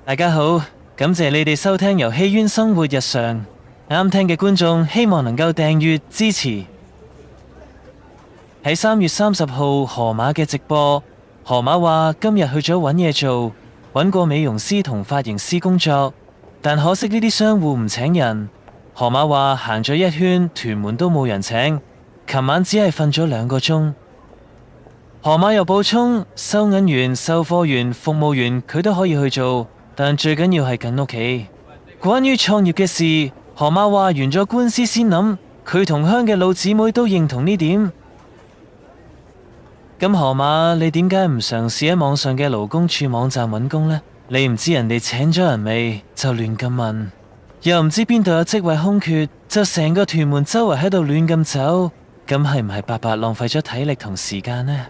大家好，感謝你哋收聽由戲院生活日常。啱聽嘅觀眾希望能夠訂閱支持。喺3月30號河馬嘅直播，河馬話今日去咗揾嘢做，揾過美容師同髮型師工作，但可惜呢啲商戶唔請人。河馬話行咗一圈，屯門都冇人請，琴晚只係瞓咗2個鐘。河馬又補充，收銀員、售貨員、服務員佢都可以去做，但最緊要係近屋企。關於創業嘅事，河馬話完咗官司先諗，佢同鄉嘅老姊妹都認同呢點。咁河馬，你點解唔嘗試喺網上嘅勞工處網站揾工呢？你唔知人哋請咗人未，就亂咁問，又唔知邊度有職位空缺，就成個屯門周圍喺度亂咁走，咁係唔係白白浪費咗體力同時間呢？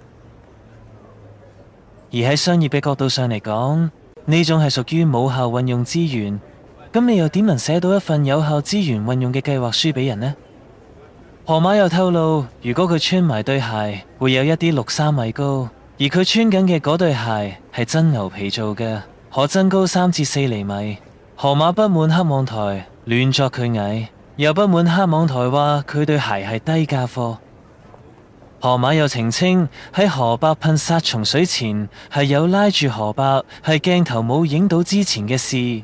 而喺商業嘅角度上嚟講，呢種係屬於冇效運用資源，咁你又點能寫到一份有效資源運用嘅計劃書俾人呢？河馬又透露，如果佢穿埋對鞋，會有一啲6、3米高，而佢穿緊嘅嗰對鞋係真牛皮做嘅，可增高3至4厘米。河馬不滿黑網台亂作佢矮，又不滿黑網台話佢對鞋係低價貨。河馬又澄清，喺河伯噴殺蟲水前係有拉住河伯，係鏡頭冇影到之前嘅事，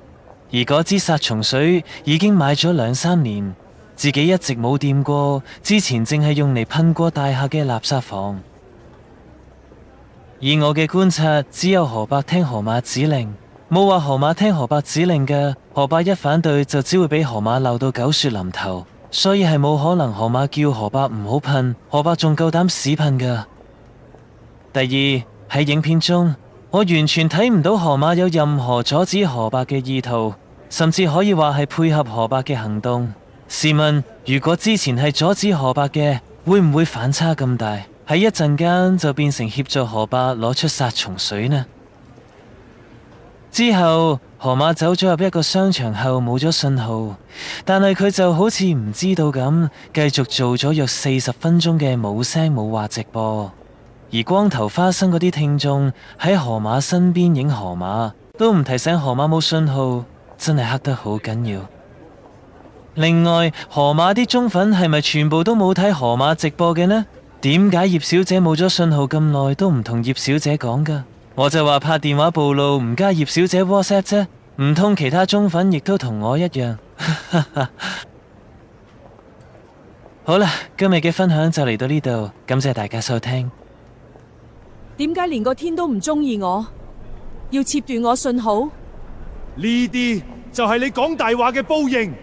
而嗰支殺蟲水已經買咗2、3年，自己一直冇掂過，之前淨係用嚟噴過大廈嘅垃圾房。以我嘅觀察，只有河伯聽河馬指令，冇話河馬聽河伯指令嘅。河伯一反對就只會俾河馬鬧到狗血淋頭，所以係冇可能河馬叫河伯唔好噴，河伯仲夠膽屎噴噶。第二，喺影片中，我完全睇唔到河馬有任何阻止河伯嘅意圖，甚至可以話係配合河伯嘅行動。試問，如果之前係阻止河伯嘅，會唔會反差咁大？喺一陣間就變成協助河伯攞出殺蟲水呢？之後，河馬走咗入一個商場後冇咗信號，但係佢就好似唔知道咁，繼續做咗約40分鐘嘅冇聲冇話直播。而光頭花生嗰啲聽眾喺河馬身邊影河馬，都唔提醒河馬冇信號，真係黑得好緊要。另外，河馬啲忠粉係咪全部都冇睇河馬直播嘅呢？點解葉小姐冇咗信號咁耐都唔同葉小姐講噶？我就話拍電話暴露唔加葉小姐 WhatsApp 啫，唔通其他忠粉亦都同我一樣？好啦，今日嘅分享就嚟到呢度，感謝大家收聽。點解連個天都唔中意我，要切斷我信號？呢啲就係你講大話嘅報應。